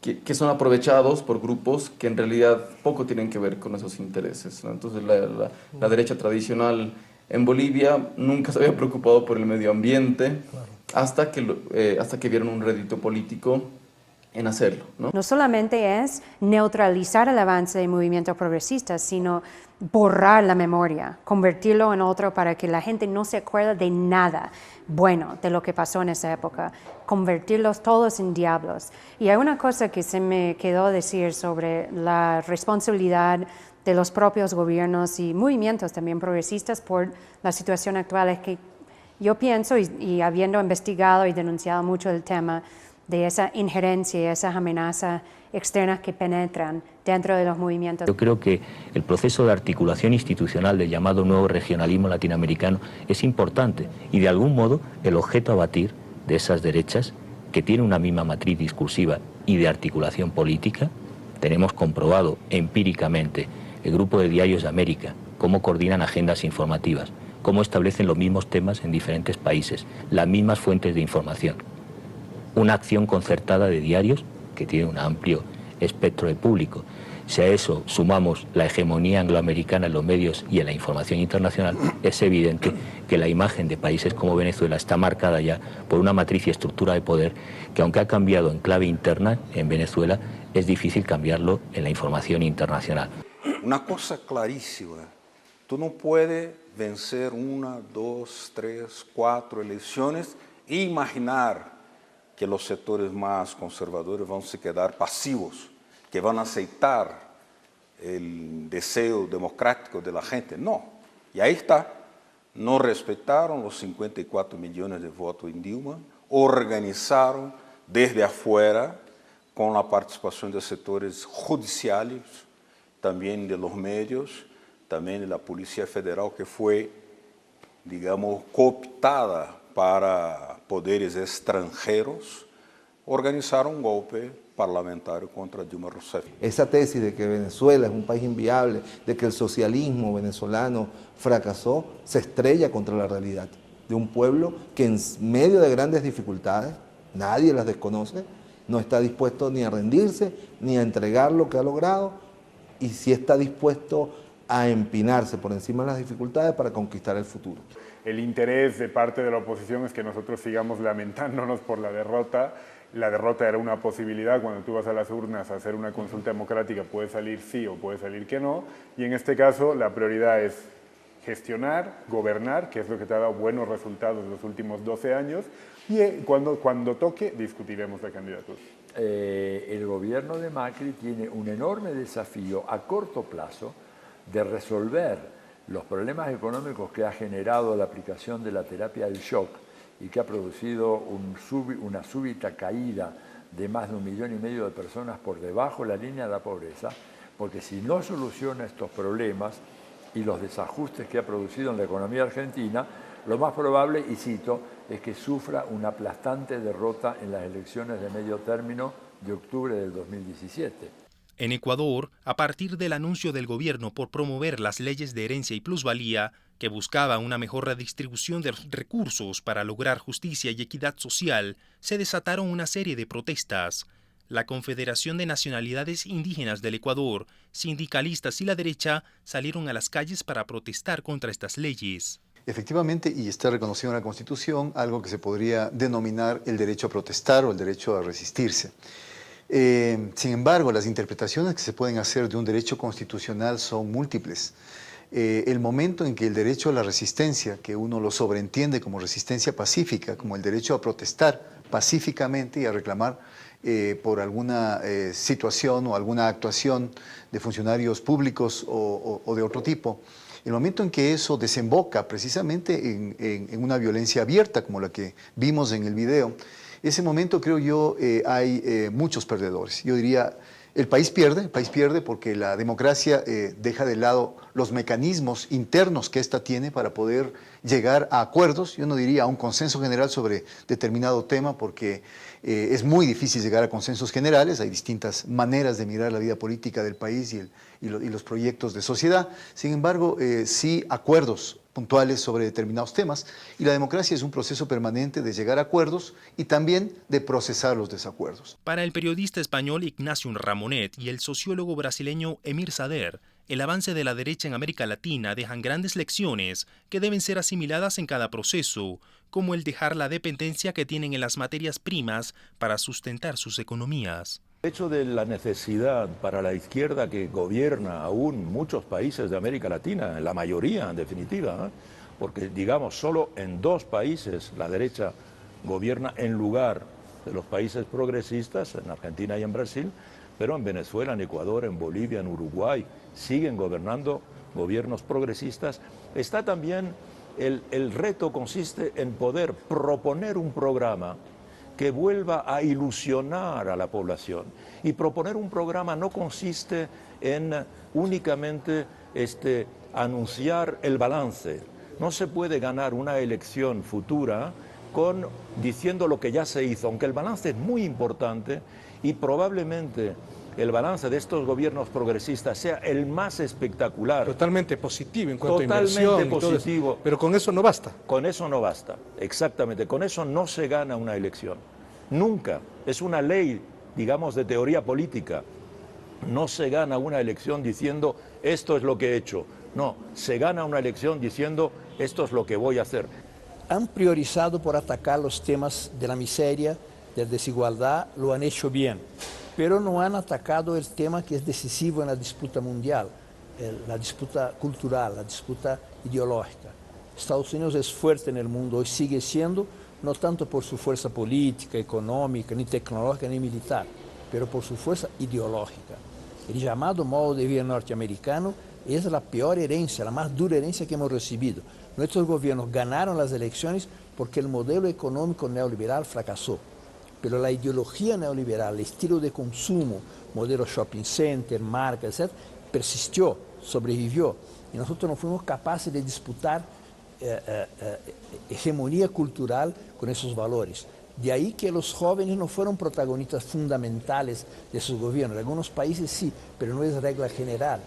que son aprovechados por grupos que en realidad poco tienen que ver con esos intereses, ¿no? Entonces la derecha tradicional en Bolivia nunca se había preocupado por el medio ambiente, hasta que vieron un rédito político en hacerlo, ¿no? No solamente es neutralizar el avance de movimientos progresistas, sino borrar la memoria, convertirlo en otro para que la gente no se acuerde de nada bueno de lo que pasó en esa época, convertirlos todos en diablos. Y hay una cosa que se me quedó decir sobre la responsabilidad de los propios gobiernos y movimientos también progresistas por la situación actual, es que yo pienso, y habiendo investigado y denunciado mucho el tema, de esa injerencia y esas amenazas externas que penetran dentro de los movimientos. Yo creo que el proceso de articulación institucional del llamado nuevo regionalismo latinoamericano es importante y de algún modo el objeto a batir de esas derechas que tienen una misma matriz discursiva y de articulación política. Tenemos comprobado empíricamente el Grupo de Diarios de América, cómo coordinan agendas informativas, cómo establecen los mismos temas en diferentes países, las mismas fuentes de información. Una acción concertada de diarios que tiene un amplio espectro de público. Si a eso sumamos la hegemonía angloamericana en los medios y en la información internacional, es evidente que la imagen de países como Venezuela está marcada ya por una matriz y estructura de poder que, aunque ha cambiado en clave interna en Venezuela, es difícil cambiarlo en la información internacional. Una cosa clarísima, tú no puedes vencer 1, 2, 3, 4 elecciones e imaginar que los sectores más conservadores van a se quedar pasivos, que van a aceitar el deseo democrático de la gente. No. Y ahí está. No respetaron los 54 millones de votos en Dilma, organizaron desde afuera, con la participación de sectores judiciales, también de los medios, también de la Policía Federal, que fue, digamos, cooptada para poderes extranjeros, organizaron un golpe parlamentario contra Dilma Rousseff. Esa tesis de que Venezuela es un país inviable, de que el socialismo venezolano fracasó, se estrella contra la realidad de un pueblo que en medio de grandes dificultades, nadie las desconoce, no está dispuesto ni a rendirse, ni a entregar lo que ha logrado, y sí está dispuesto a empinarse por encima de las dificultades para conquistar el futuro. El interés de parte de la oposición es que nosotros sigamos lamentándonos por la derrota. La derrota era una posibilidad. Cuando tú vas a las urnas a hacer una consulta democrática puede salir sí o puede salir que no. Y en este caso la prioridad es gestionar, gobernar, que es lo que te ha dado buenos resultados en los últimos 12 años, y cuando toque discutiremos la candidatura. El gobierno de Macri tiene un enorme desafío a corto plazo de resolver los problemas económicos que ha generado la aplicación de la terapia del shock y que ha producido una súbita caída de más de 1,5 millones de personas por debajo de la línea de la pobreza, porque si no soluciona estos problemas y los desajustes que ha producido en la economía argentina, lo más probable, y cito, es que sufra una aplastante derrota en las elecciones de medio término de octubre del 2017. En Ecuador, a partir del anuncio del gobierno por promover las leyes de herencia y plusvalía, que buscaban una mejor redistribución de recursos para lograr justicia y equidad social, se desataron una serie de protestas. La Confederación de Nacionalidades Indígenas del Ecuador, sindicalistas y la derecha salieron a las calles para protestar contra estas leyes. Efectivamente, y está reconocido en la Constitución, algo que se podría denominar el derecho a protestar o el derecho a resistirse. Sin embargo, las interpretaciones que se pueden hacer de un derecho constitucional son múltiples. El momento en que el derecho a la resistencia, que uno lo sobreentiende como resistencia pacífica, como el derecho a protestar pacíficamente y a reclamar por alguna situación o alguna actuación de funcionarios públicos o de otro tipo, el momento en que eso desemboca precisamente en una violencia abierta como la que vimos en el video, ese momento creo yo hay muchos perdedores. Yo diría, el país pierde porque la democracia deja de lado los mecanismos internos que ésta tiene para poder llegar a acuerdos, yo no diría a un consenso general sobre determinado tema, porque es muy difícil llegar a consensos generales, hay distintas maneras de mirar la vida política del país y los proyectos de sociedad. Sin embargo, sí acuerdos puntuales sobre determinados temas, y la democracia es un proceso permanente de llegar a acuerdos y también de procesar los desacuerdos. Para el periodista español Ignacio Ramonet y el sociólogo brasileño Emir Sader, el avance de la derecha en América Latina dejan grandes lecciones que deben ser asimiladas en cada proceso, como el dejar la dependencia que tienen en las materias primas para sustentar sus economías. El hecho de la necesidad para la izquierda que gobierna aún muchos países de América Latina, la mayoría en definitiva, porque digamos solo en 2 países la derecha gobierna en lugar de los países progresistas, en Argentina y en Brasil, pero en Venezuela, en Ecuador, en Bolivia, en Uruguay, siguen gobernando gobiernos progresistas. Está también el reto consiste en poder proponer un programa que vuelva a ilusionar a la población. Y proponer un programa no consiste en únicamente anunciar el balance. No se puede ganar una elección futura diciendo lo que ya se hizo, aunque el balance es muy importante y probablemente el balance de estos gobiernos progresistas sea el más espectacular. Totalmente positivo en cuanto a inversión. Totalmente positivo. Pero con eso no basta. Con eso no basta, exactamente. Con eso no se gana una elección. Nunca. Es una ley, digamos, de teoría política. No se gana una elección diciendo esto es lo que he hecho. No, se gana una elección diciendo esto es lo que voy a hacer. Han priorizado por atacar los temas de la miseria, de la desigualdad, lo han hecho bien. Pero no han atacado el tema que es decisivo en la disputa mundial, la disputa cultural, la disputa ideológica. Estados Unidos es fuerte en el mundo, hoy sigue siendo, no tanto por su fuerza política, económica, ni tecnológica, ni militar, pero por su fuerza ideológica. El llamado modo de vida norteamericano es la peor herencia, la más dura herencia que hemos recibido. Nuestros gobiernos ganaron las elecciones porque el modelo económico neoliberal fracasó. Pero la ideología neoliberal, el estilo de consumo, modelo shopping center, marcas, etc., persistió, sobrevivió. Y nosotros no fuimos capaces de disputar hegemonía cultural con esos valores. De ahí que los jóvenes no fueron protagonistas fundamentales de sus gobiernos. En algunos países sí, pero no es regla general.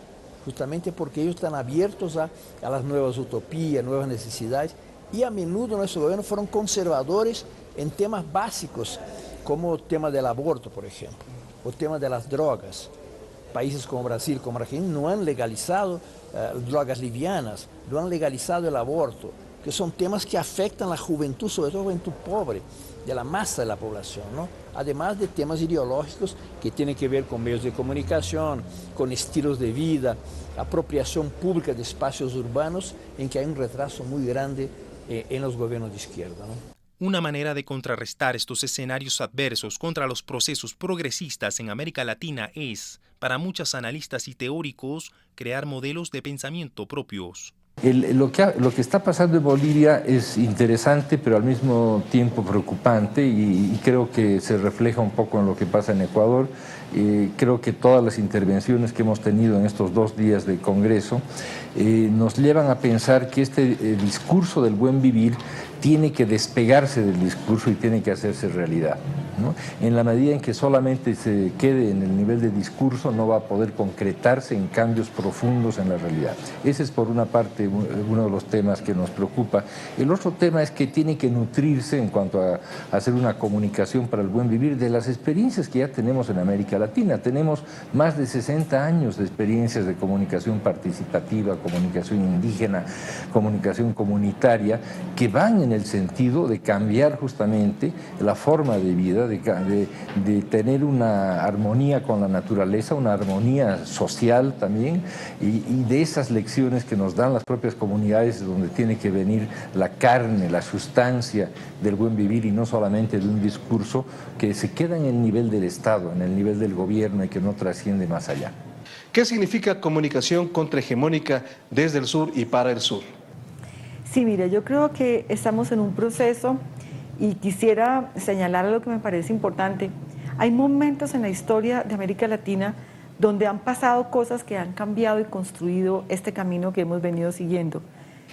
Justamente porque ellos están abiertos a las nuevas utopías, nuevas necesidades. Y a menudo nuestros gobiernos fueron conservadores en temas básicos, como el tema del aborto, por ejemplo, o el tema de las drogas. Países como Brasil, como Argentina, no han legalizado drogas livianas, no han legalizado el aborto. que son temas que afectan a la juventud, sobre todo la juventud pobre, de la masa de la población, ¿no? Además de temas ideológicos que tienen que ver con medios de comunicación, con estilos de vida, apropiación pública de espacios urbanos, en que hay un retraso muy grande en los gobiernos de izquierda, ¿no? Una manera de contrarrestar estos escenarios adversos contra los procesos progresistas en América Latina es, para muchos analistas y teóricos, crear modelos de pensamiento propios. Lo que está pasando en Bolivia es interesante, pero al mismo tiempo preocupante, y creo que se refleja un poco en lo que pasa en Ecuador. Creo que todas las intervenciones que hemos tenido en estos 2 días de Congreso nos llevan a pensar que este discurso del buen vivir tiene que despegarse del discurso y tiene que hacerse realidad, ¿no? En la medida en que solamente se quede en el nivel de discurso, no va a poder concretarse en cambios profundos en la realidad. Ese es por una parte uno de los temas que nos preocupa. El otro tema es que tiene que nutrirse en cuanto a hacer una comunicación para el buen vivir de las experiencias que ya tenemos en América Latina. Tenemos más de 60 años de experiencias de comunicación participativa, comunicación indígena, comunicación comunitaria, que van en el sentido de cambiar justamente la forma de vida, de tener una armonía con la naturaleza, una armonía social también, y de esas lecciones que nos dan las propias comunidades, donde tiene que venir la carne, la sustancia del buen vivir, y no solamente de un discurso que se queda en el nivel del Estado, en el nivel del gobierno, y que no trasciende más allá. ¿Qué significa comunicación contrahegemónica desde el sur y para el sur? Sí, mira, yo creo que estamos en un proceso y quisiera señalar algo que me parece importante. Hay momentos en la historia de América Latina donde han pasado cosas que han cambiado y construido este camino que hemos venido siguiendo.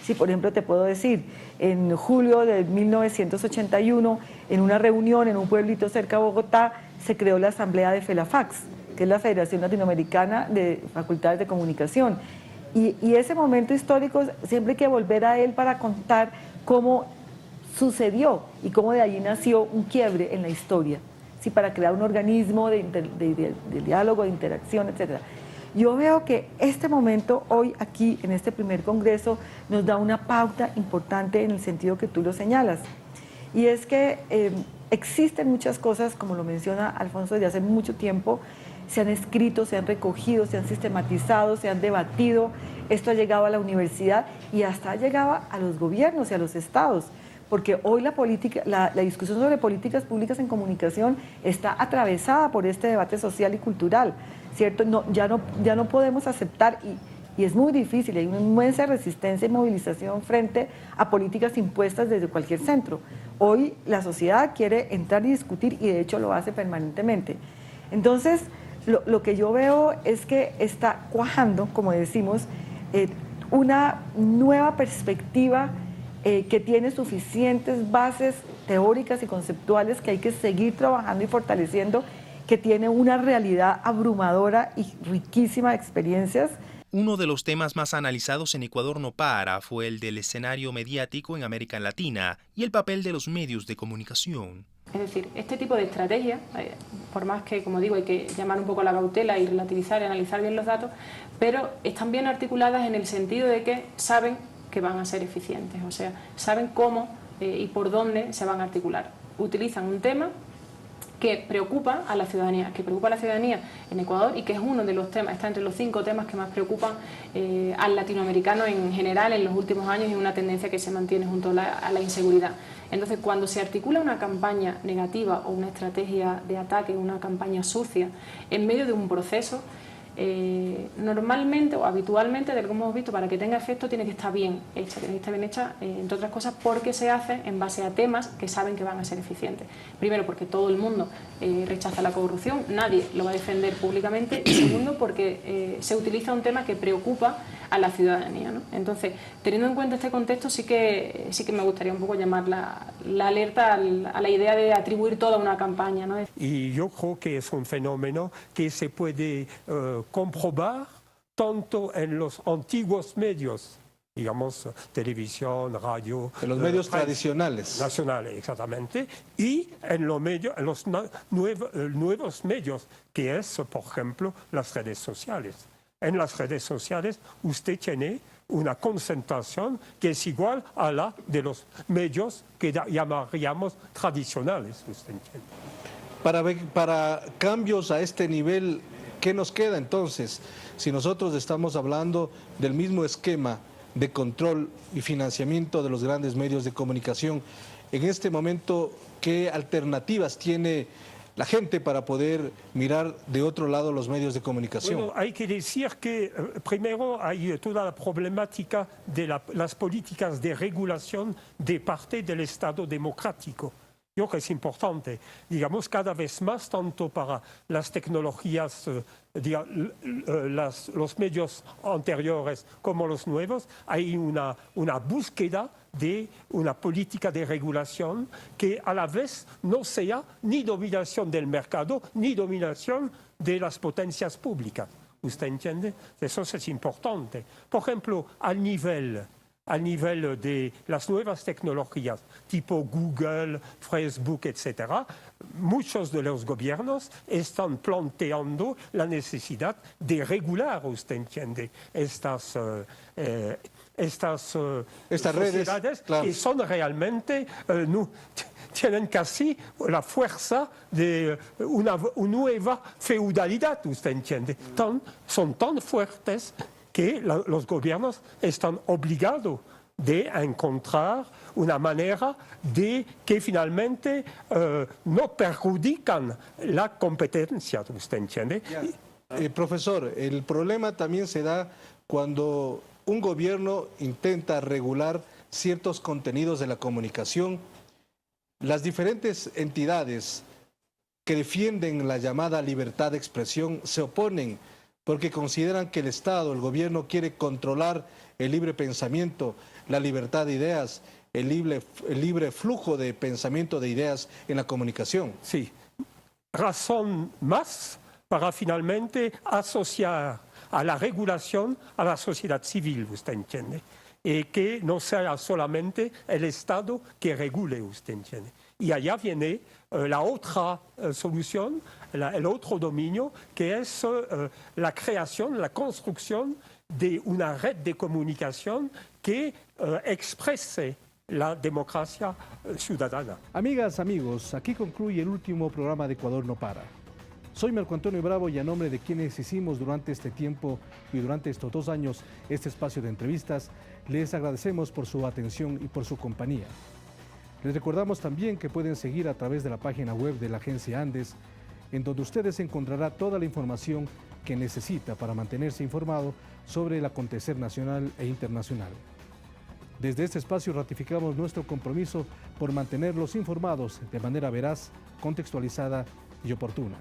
Sí, por ejemplo, te puedo decir, en julio de 1981, en una reunión en un pueblito cerca de Bogotá, se creó la Asamblea de FELAFACS, que es la Federación Latinoamericana de Facultades de Comunicación. Y ese momento histórico siempre hay que volver a él para contar cómo sucedió y cómo de allí nació un quiebre en la historia, ¿sí? Para crear un organismo de diálogo, de interacción, etc. Yo veo que este momento hoy aquí en este primer congreso nos da una pauta importante en el sentido que tú lo señalas. Y es que existen muchas cosas, como lo menciona Alfonso, desde hace mucho tiempo. Se han escrito, se han recogido, se han sistematizado, se han debatido. Esto ha llegado a la universidad y hasta ha llegado a los gobiernos y a los estados, porque hoy la discusión sobre políticas públicas en comunicación está atravesada por este debate social y cultural, ¿cierto? Ya no podemos aceptar, y es muy difícil, hay una inmensa resistencia y movilización frente a políticas impuestas desde cualquier centro. Hoy la sociedad quiere entrar y discutir, y de hecho lo hace permanentemente. Entonces, lo que yo veo es que está cuajando, como decimos, una nueva perspectiva que tiene suficientes bases teóricas y conceptuales que hay que seguir trabajando y fortaleciendo, que tiene una realidad abrumadora y riquísima de experiencias. Uno de los temas más analizados en Ecuador No Para fue el del escenario mediático en América Latina y el papel de los medios de comunicación. Es decir, este tipo de estrategias, por más que, como digo, hay que llamar un poco a la cautela y relativizar y analizar bien los datos, pero están bien articuladas en el sentido de que saben que van a ser eficientes, o sea, saben cómo y por dónde se van a articular. Utilizan un tema que preocupa a la ciudadanía, en Ecuador, y que es uno de los temas, está entre los 5 temas que más preocupan al latinoamericano en general en los últimos años, y una tendencia que se mantiene junto a la inseguridad. Entonces, cuando se articula una campaña negativa o una estrategia de ataque, una campaña sucia, en medio de un proceso, normalmente o habitualmente, de lo que hemos visto, para que tenga efecto tiene que estar bien hecha, entre otras cosas porque se hace en base a temas que saben que van a ser eficientes. Primero, porque todo el mundo rechaza la corrupción, nadie lo va a defender públicamente, y segundo, porque se utiliza un tema que preocupa a la ciudadanía, ¿no? Entonces, teniendo en cuenta este contexto, sí que me gustaría un poco llamar la alerta a la idea de atribuir toda una campaña, ¿no? Y yo creo que es un fenómeno que se puede comprobar tanto en los antiguos medios, digamos, televisión, radio. En los medios tradicionales. Nacionales, exactamente. Y en los nuevos medios, que es, por ejemplo, las redes sociales. En las redes sociales usted tiene una concentración que es igual a la de los medios que llamaríamos tradicionales. ¿Usted entiende? Para cambios a este nivel, ¿qué nos queda entonces? Si nosotros estamos hablando del mismo esquema de control y financiamiento de los grandes medios de comunicación, en este momento, ¿qué alternativas tiene la gente para poder mirar de otro lado los medios de comunicación? Bueno, hay que decir que primero hay toda la problemática de las políticas de regulación de parte del Estado democrático. Yo creo que es importante, digamos, cada vez más, tanto para las tecnologías, los medios anteriores como los nuevos, hay una búsqueda de una política de regulación que a la vez no sea ni dominación del mercado ni dominación de las potencias públicas. ¿Usted entiende? Eso es importante. Por ejemplo, al nivel de las nuevas tecnologías, tipo Google, Facebook, etc., muchos de los gobiernos están planteando la necesidad de regular, ¿usted entiende?, estas sociedades, claro, que son realmente, tienen casi la fuerza de una nueva feudalidad, ¿usted entiende? Son tan fuertes que los gobiernos están obligados de encontrar una manera de que finalmente no perjudican la competencia, ¿usted entiende? Profesor, el problema también se da cuando un gobierno intenta regular ciertos contenidos de la comunicación. Las diferentes entidades que defienden la llamada libertad de expresión se oponen porque consideran que el Estado, el gobierno, quiere controlar el libre pensamiento, la libertad de ideas, el libre flujo de pensamiento de ideas en la comunicación. Sí, razón más para finalmente asociar a la regulación a la sociedad civil, ¿usted entiende? Y que no sea solamente el Estado que regule, ¿usted entiende? Y allá viene la otra solución, el otro dominio, que es la creación, la construcción de una red de comunicación que exprese la democracia ciudadana. Amigas, amigos, aquí concluye el último programa de Ecuador no para. Soy Marco Antonio Bravo y a nombre de quienes hicimos durante este tiempo y durante estos 2 años este espacio de entrevistas, les agradecemos por su atención y por su compañía. Les recordamos también que pueden seguir a través de la página web de la Agencia Andes, en donde ustedes encontrarán toda la información que necesita para mantenerse informado sobre el acontecer nacional e internacional. Desde este espacio ratificamos nuestro compromiso por mantenerlos informados de manera veraz, contextualizada y oportuna.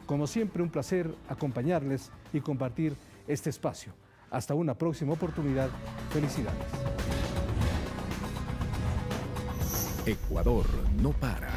Como siempre, un placer acompañarles y compartir este espacio. Hasta una próxima oportunidad. Felicidades. Ecuador no para.